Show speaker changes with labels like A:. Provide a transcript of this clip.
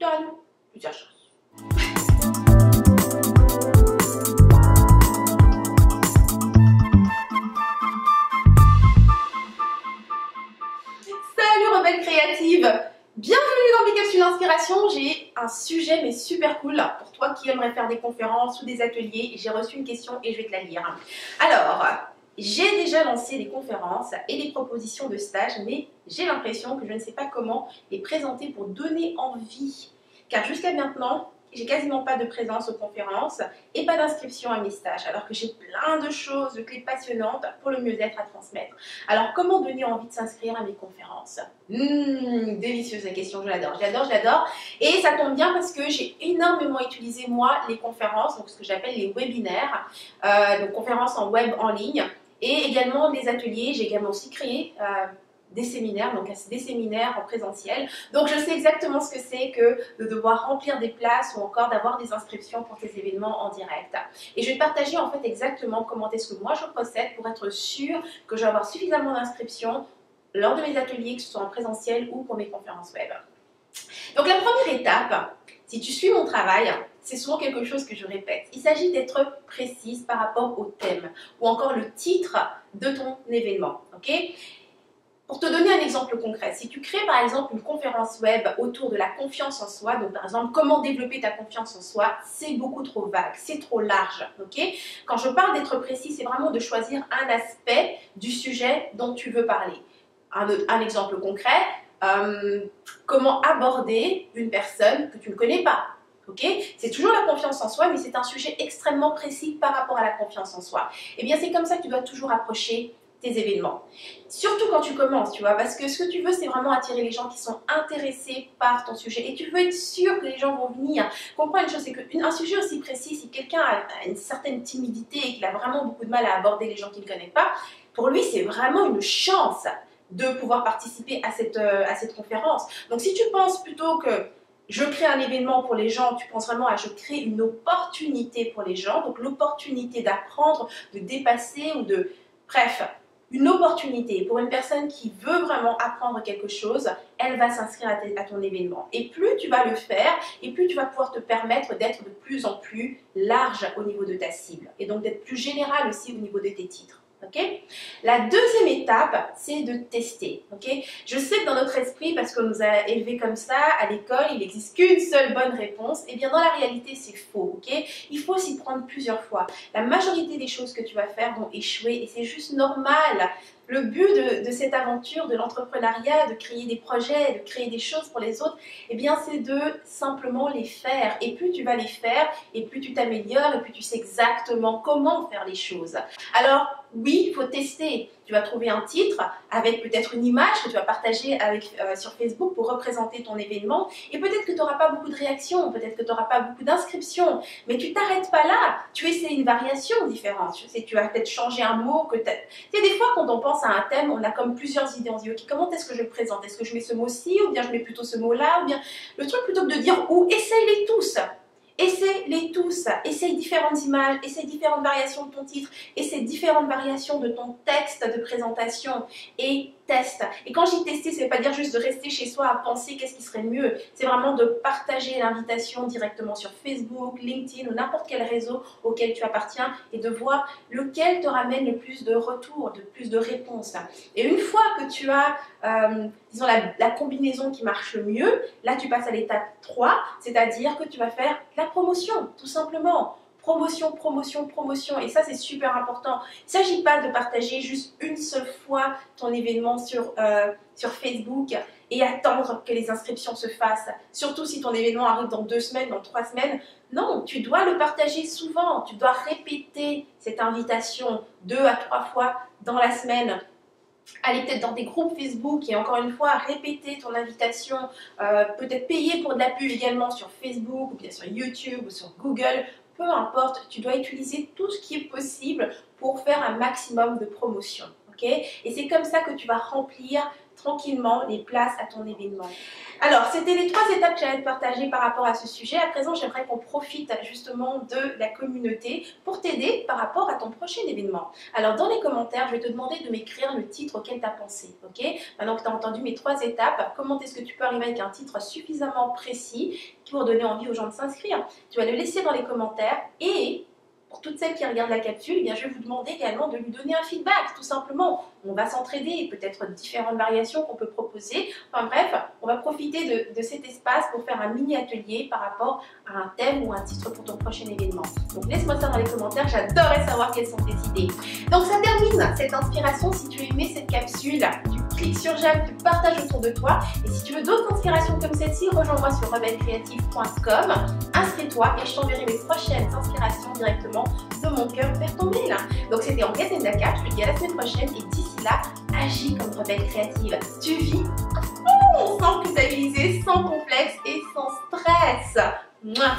A: donne plusieurs chances. Salut rebelle créative! Bienvenue dans mes capsules d'inspiration. J'ai un sujet mais super cool pour toi qui aimerais faire des conférences ou des ateliers. J'ai reçu une question et je vais te la lire. Alors, j'ai déjà lancé des conférences et des propositions de stage, mais j'ai l'impression que je ne sais pas comment les présenter pour donner envie. Car jusqu'à maintenant, j'ai quasiment pas de présence aux conférences et pas d'inscription à mes stages, alors que j'ai plein de choses, de clés passionnantes pour le mieux-être à transmettre. Alors comment donner envie de s'inscrire à mes conférences? Délicieuse la question, je l'adore, je l'adore, je l'adore. Et ça tombe bien parce que j'ai énormément utilisé moi les conférences, donc ce que j'appelle les webinaires, donc conférences en web en ligne, et également les ateliers. J'ai également aussi créé des séminaires, donc des séminaires en présentiel. Donc je sais exactement ce que c'est que de devoir remplir des places ou encore d'avoir des inscriptions pour ces événements en direct. Et je vais te partager en fait exactement comment est-ce que moi je procède pour être sûre que je vais avoir suffisamment d'inscriptions lors de mes ateliers, que ce soit en présentiel ou pour mes conférences web. Donc la première étape, si tu suis mon travail, c'est souvent quelque chose que je répète. Il s'agit d'être précise par rapport au thème ou encore le titre de ton événement. Ok ? Pour te donner un exemple concret, si tu crées par exemple une conférence web autour de la confiance en soi, donc par exemple comment développer ta confiance en soi, c'est beaucoup trop vague, c'est trop large. Okay? Quand je parle d'être précis, c'est vraiment de choisir un aspect du sujet dont tu veux parler. Un exemple concret, comment aborder une personne que tu ne connais pas. Okay? C'est toujours la confiance en soi, mais c'est un sujet extrêmement précis par rapport à la confiance en soi. Et bien c'est comme ça que tu dois toujours approcher tes événements. Surtout quand tu commences, tu vois, parce que ce que tu veux, c'est vraiment attirer les gens qui sont intéressés par ton sujet. Et tu veux être sûr que les gens vont venir. Comprends une chose, c'est qu'un sujet aussi précis, si quelqu'un a une certaine timidité et qu'il a vraiment beaucoup de mal à aborder les gens qu'il ne connaît pas, pour lui, c'est vraiment une chance de pouvoir participer à cette conférence. Donc si tu penses plutôt que je crée un événement pour les gens, tu penses vraiment à je crée une opportunité pour les gens, donc l'opportunité d'apprendre, de dépasser ou de... Bref, une opportunité pour une personne qui veut vraiment apprendre quelque chose, elle va s'inscrire à ton événement. Et plus tu vas le faire, et plus tu vas pouvoir te permettre d'être de plus en plus large au niveau de ta cible. Et donc d'être plus général aussi au niveau de tes titres. Okay? La deuxième étape, c'est de tester. Okay? Je sais que dans notre esprit, parce qu'on nous a élevés comme ça, à l'école, il n'existe qu'une seule bonne réponse. Et bien dans la réalité, c'est faux. Okay? Il faut s'y prendre plusieurs fois. La majorité des choses que tu vas faire vont échouer et c'est juste normal. Le but de cette aventure, de l'entrepreneuriat, de créer des projets, de créer des choses pour les autres, eh bien c'est de simplement les faire. Et plus tu vas les faire, et plus tu t'améliores, et plus tu sais exactement comment faire les choses. Alors oui, il faut tester. Tu vas trouver un titre avec peut-être une image que tu vas partager sur Facebook pour représenter ton événement. Et peut-être que tu n'auras pas beaucoup de réactions, peut-être que tu n'auras pas beaucoup d'inscriptions. Mais tu t'arrêtes pas là. Tu essaies une variation différente. Je sais, tu vas peut-être changer un mot. Tu sais, des fois, quand on pense à un thème, on a comme plusieurs idées. On se dit, ok, comment est-ce que je le présente? Est-ce que je mets ce mot-ci ou bien je mets plutôt ce mot-là? Ou bien le truc, plutôt que de dire où, essaye-les tous. Essaye-les tous, essaye différentes images, essaye différentes variations de ton titre, essaye différentes variations de ton texte de présentation et teste. Et quand je dis tester, ça ne veut pas dire juste de rester chez soi à penser qu'est-ce qui serait mieux. C'est vraiment de partager l'invitation directement sur Facebook, LinkedIn ou n'importe quel réseau auquel tu appartiens et de voir lequel te ramène le plus de retours, de plus de réponses. Et une fois que tu as, disons, la combinaison qui marche le mieux, là tu passes à l'étape 3, c'est-à-dire que tu vas faire la promotion, tout simplement. Promotion, promotion, promotion. Et ça, c'est super important. Il ne s'agit pas de partager juste une seule fois ton événement sur Facebook et attendre que les inscriptions se fassent. Surtout si ton événement arrive dans 2 semaines, dans 3 semaines. Non, tu dois le partager souvent. Tu dois répéter cette invitation 2 à 3 fois dans la semaine. Aller peut-être dans des groupes Facebook et encore une fois répéter ton invitation, peut-être payer pour de la pub également sur Facebook ou bien sur YouTube ou sur Google, peu importe, tu dois utiliser tout ce qui est possible pour faire un maximum de promotion. Okay? Et c'est comme ça que tu vas remplir tranquillement les places à ton événement. Alors, c'était les 3 étapes que j'allais te partager par rapport à ce sujet. À présent, j'aimerais qu'on profite justement de la communauté pour t'aider par rapport à ton prochain événement. Alors, dans les commentaires, je vais te demander de m'écrire le titre auquel tu as pensé. Ok? Maintenant que tu as entendu mes 3 étapes, comment est-ce que tu peux arriver avec un titre suffisamment précis pour donner envie aux gens de s'inscrire? Tu vas le laisser dans les commentaires et pour toutes celles qui regardent la capsule, eh bien, je vais vous demander également de lui donner un feedback, tout simplement. On va s'entraider, peut-être différentes variations qu'on peut proposer. Enfin bref, on va profiter de cet espace pour faire un mini-atelier par rapport à un thème ou un titre pour ton prochain événement. Donc laisse-moi ça dans les commentaires, j'adorerais savoir quelles sont tes idées. Donc ça termine cette inspiration. Si tu aimais cette capsule, tu cliques sur j'aime, tu partages autour de toi. Et si tu veux d'autres inspirations comme celle-ci, rejoins-moi sur rebellecreative.com, inscris-toi et je t'enverrai mes prochaines inspirations directement de mon cœur vers ton mail. Donc c'était Henriette Ndaka, je te dis à la semaine prochaine et d'ici là, agis comme rebelle créative. Tu vis sans culpabiliser, sans complexe et sans stress. Mouah.